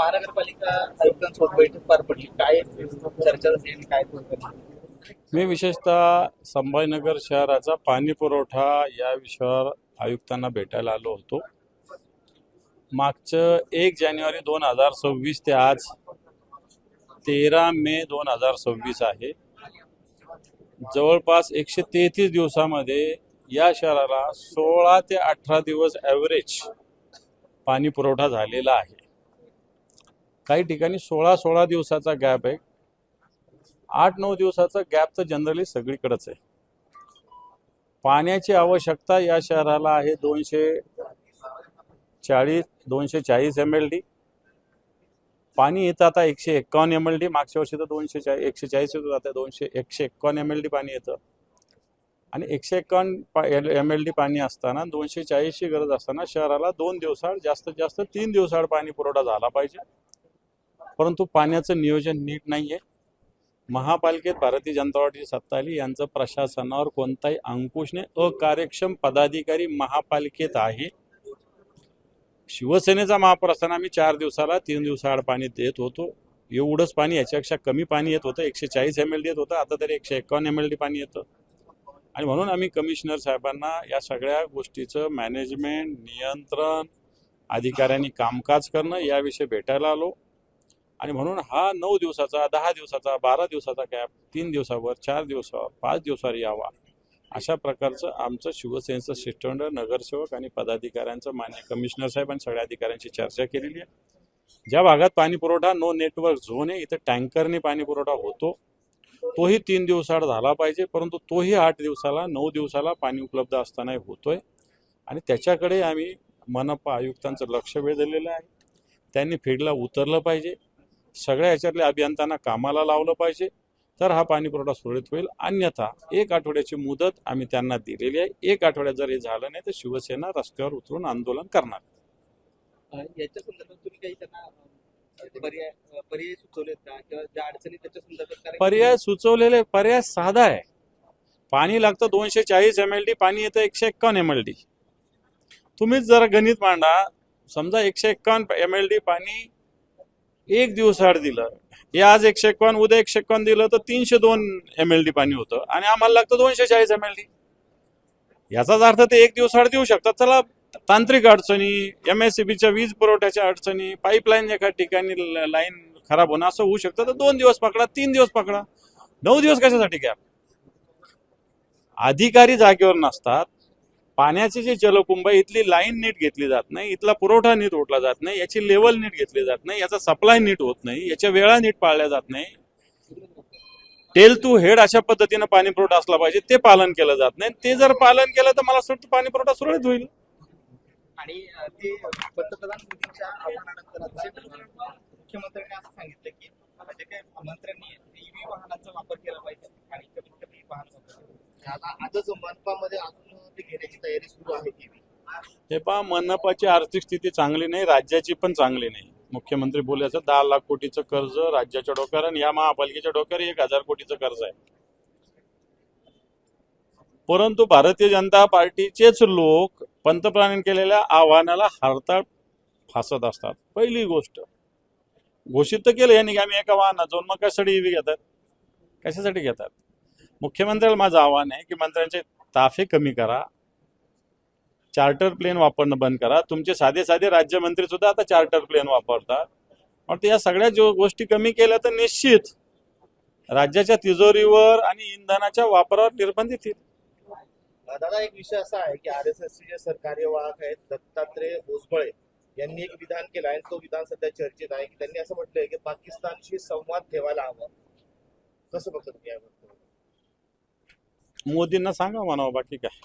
महानगरपालिका आयुक्तांसोबत बैठक पार पडली, काय चर्चा झाली आणि काय मी विशेषतः संभाजीनगर शहराचा पाणी पुरवठा या विषयावर आयुक्तांना भेटायला आलो होतो. मागचं 1 जानेवारी 2026 ते आज 13 मे 2026 आहे. जवळपास 133 दिवसामध्ये या शहराला 16 ते 18 दिवस ॲव्हरेज पाणी पुरवठा झालेला आहे. काही ठिकाणी 16 दिवसाचा गॅप आहे. 8-9 दिवसाचा गॅप तर जनरली सगळीकडेच आहे. पाण्याची आवश्यकता या शहराला आहे 240 MLD. पाणी येतं आता 151 MLD. मागच्या वर्षी तर 140 येतं, आता 151 MLD पाणी येतं. आणि 151 MLD पाणी असताना 240ची गरज असताना शहराला 2 दिवसाआड जास्तीत जास्त 3 दिवसाआड पाणी पुरवठा झाला पाहिजे. परंतु पाण्याचं नियोजन नीट नाही आहे. महापालिकेत भारतीय जनता पार्टीची सत्ता आली, यांचं प्रशासनावर कोणताही अंकुश नाही. अकार्यक्षम पदाधिकारी महापालिकेत आहे. शिवसेनेचा महाप्रस्थान आम्ही 4 दिवसाला 3 दिवसाआड पाणी देत होतो. एवढंच पाणी, याच्यापेक्षा कमी पाणी येत होतं. 140 MLD येत होतं, आता तरी 151 MLD पाणी येतं. आणि म्हणून आम्ही कमिशनर साहेबांना या सगळ्या गोष्टीचं मॅनेजमेंट, नियंत्रण, अधिकाऱ्यांनी कामकाज करणं याविषयी भेटायला आलो. आणि म्हणून हा 9 दिवसाचा, 10 दिवसाचा, 12 दिवसाचा गॅप 3 दिवसावर, 4 दिवसावर, 5 दिवसावर यावा, अशा प्रकारचं आमचं शिवसेनेचं शिष्टमंडळ, नगरसेवक आणि पदाधिकाऱ्यांचं मान्य कमिशनर साहेब आणि सगळ्या अधिकाऱ्यांची चर्चा केलेली आहे. ज्या भागात पाणी पुरवठा नो नेटवर्क झोन आहे, इथं टँकरने पाणी पुरवठा होतो, तोही 3 दिवसाआड झाला पाहिजे. परंतु तोही 8 दिवसाला, 9 दिवसाला पाणी उपलब्ध असतानाही होतोय. आणि त्याच्याकडे आम्ही मनपा आयुक्तांचं लक्ष वेधलेलं आहे. त्यांनी फील्डला उतरलं पाहिजे. सगळ्या याच्यातल्या अभियंत्यांना कामाला लावलं पाहिजे, तर हा पाणी पुरवठा सुरळीत होईल. अन्यथा 1 आठवड्याची मुदत आम्ही त्यांना दिलेली आहे. 1 आठवड्यात जर हे झालं नाही तर शिवसेना रस्त्यावर उतरून आंदोलन करणार. याच्या संदर्भात तुम्ही काही त्यांना पर्याय सुचवलेत का, किंवा ज्या अडचणी त्याच्या संदर्भात पर्याय साधा आहे. पाणी लागतं 240 MLD, पाणी येतं 151 MLD. तुम्हीच जरा गणित मांडा. समजा 151 MLD पाणी 1 दिवसाआड दिलं, हे आज 151, उद्या 151 दिलं तर 302 MLD पाणी होतं. आणि आम्हाला लागतं 240 MLD. याचाच अर्थ ते 1 दिवसाआड देऊ शकतात. चला, तांत्रिक अडचणी, MSCBच्या वीज पुरवठ्याच्या अडचणी, पाईपलाईन एका ठिकाणी लाईन खराब होणं असं होऊ शकतं, तर 2 दिवस पकडा, 3 दिवस पकडा, 9 दिवस कशासाठी गॅप? अधिकारी जागेवर नसतात. पाण्याचे जे जलकुंभ, इथली लाईन नीट घेतली जात नाही, इथला पुरवठा नीट ओढला जात नाही, याची लेवल नीट घेतली जात नाही, याचा सप्लाय नीट होत नाही, याच्या वेळा नीट पाळल्या जात नाही. टेल टू हेड अशा पद्धतीनं पाणी पुरवठा असला पाहिजे, ते पालन केलं जात नाही. ते जर पालन केलं तर मला असं वाटतं पाणी पुरवठा सुरळीत होईल. आणि ते पंतप्रधान मोदींच्या आव्हानानंतर मुख्यमंत्र्यांनी असं सांगितलं की म्हणजे काय मंत्र्यांनी EV वाहनांचा वापर केला पाहिजे आणि कमीत कमी वाहन वापरावे. आता आजच मनपामध्ये अजून ते घेण्याची तयारी सुरू आहे. हे पहा, मनपाची आर्थिक स्थिती चांगली नाही, राज्याची पण चांगली नाही. मुख्यमंत्री बोलायचं 10 लाख कोटीचं कर्ज राज्याच्या डोक्यावर, आणि या महापालिकेच्या डोक्यावर 1000 कोटीचं कर्ज आहे. परंतु भारतीय जनता पार्टीचेच लोक पंतप्रधानांनी केलेल्या आव्हानाला हरताळ फासत असतात. पहिली गोष्ट, घोषित तर केलं यांनी की आम्ही एका वाहनात जाऊन, मग कशासाठी EV घेतात? कशासाठी घेतात? मुख्यमंत्र्याला माझं आव्हान आहे की मंत्र्यांचे ताफे कमी करा, चार्टर प्लेन वापरणं बंद करा. तुमचे साधे साधे राज्यमंत्री सुद्धा आता चार्टर प्लेन वापरतात. पण या सगळ्या गोष्टी कमी केल्या तर निश्चित राज्याच्या तिजोरीवर आणि इंधनाच्या वापरावर निर्बंध येतील. दादा, एक विषय असा आहे की RSSचे जे सरकार्यवाहक आहेत दत्तात्रय भुजबळ यांनी एक विधान केलं आहे, तो विधान सध्या चर्चेत आहे की त्यांनी असं म्हटलंय की पाकिस्तानशी संवाद ठेवायला हवा. कसं बघता तुम्ही यावर? मोदींना सांगा म्हणावं, बाकी काय.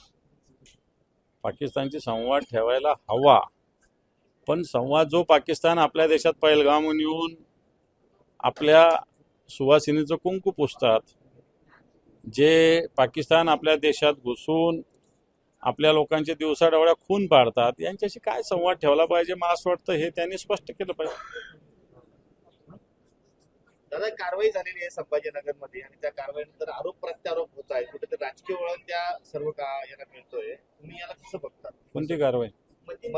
पाकिस्तानची संवाद ठेवायला हवा, पण संवाद जो पाकिस्तान आपल्या देशात पहलगामहून येऊन आपल्या सुवासिनीचं कुंकू पुसतात, जे पाकिस्तान आपल्या देशात घुसून आपल्या लोकांचे दिवसाढवळ्या खून पाडतात, यांच्याशी काय संवाद ठेवला पाहिजे? मला असं वाटतं हे त्यांनी स्पष्ट केलं पाहिजे. दादा, कारवाई झालेली आहे संभाजीनगरमध्ये आणि त्या कारवाईनंतर आरोप प्रत्यारोप होत आहे. कुठेतरी राजकीय वळण त्या सर्व याला मिळतोय. तुम्ही याला कसं बघता? कोणती कारवाई? मतीन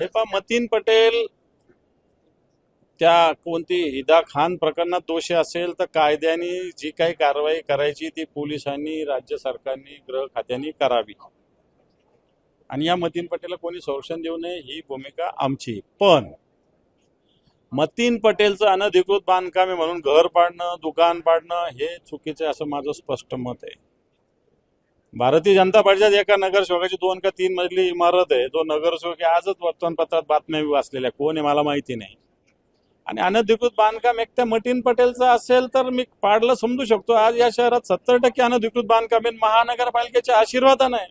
हे पहा, मतीन पटेल त्या कोणती हिदा खान प्रकरणात दोषी असेल तर कायद्याने जी काही कारवाई करायची ती पोलिसांनी, राज्य सरकारने, गृह खात्याने करावी आणि या मतीन पटेलला कोणी संरक्षण देऊ नये ही भूमिका आमची. पण मतीन पटेलचं अनधिकृत बांधकाम आहे म्हणून घर पाडणं, दुकान पाडणं हे चुकीचं आहे असं माझं स्पष्ट मत आहे. भारतीय जनता पार्टीच्या एका नगरसेवकाची 2 का 3 मजली इमारत आहे. जो नगरसेवक आहे आजच वर्तमानपत्रात बातम्या वाचलेल्या, कोण आहे मला माहिती नाही. आणि अनधिकृत बांधकाम एक त्या मतीन पटेलचं असेल तर मी पाडलं समजू शकतो. आज या शहरात 70% अनधिकृत बांधकाम आहे महानगरपालिकेच्या आशीर्वादानं आहे.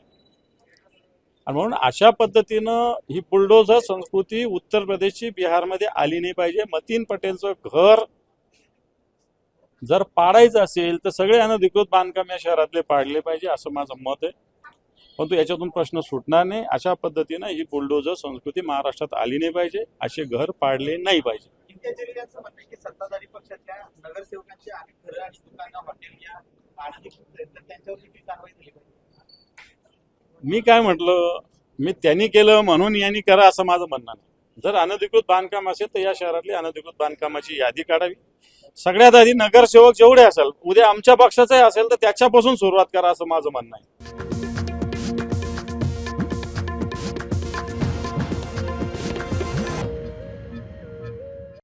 आणि म्हणून अशा पद्धतीनं ही बुलडोझर संस्कृती उत्तर प्रदेशची बिहारमध्ये आली नाही पाहिजे. मतीन पटेलचं घर जर पाडायचं असेल तर सगळे अनधिकृत बांधकाम या शहरातले पाडले पाहिजे असं माझं मत आहे. परंतु याच्यातून प्रश्न सुटणार नाही. अशा पद्धतीनं ही बुलडोझर संस्कृती महाराष्ट्रात आली नाही पाहिजे. असे घर पाडले नाही पाहिजे. इम्तियाज जलील यांचं म्हणणं आहे की सत्ताधारी पक्षातल्या नगरसेवकांची आणि घरं आणि दुकानं, हॉटेल या अनधिकृत आहेत, तर त्यांच्यावर देखील कारवाई झाली पाहिजे. मी काय म्हटलं, मी त्यांनी केलं म्हणून यांनी करा असं माझं म्हणणं नाही. जर अनधिकृत बांधकाम असेल तर या शहरातली अनधिकृत बांधकामाची यादी काढावी. सगळ्यात आधी नगरसेवक जेवढे असेल, उद्या आमच्या पक्षाचाही असेल तर त्याच्यापासून सुरुवात करा असं माझं म्हणणं आहे.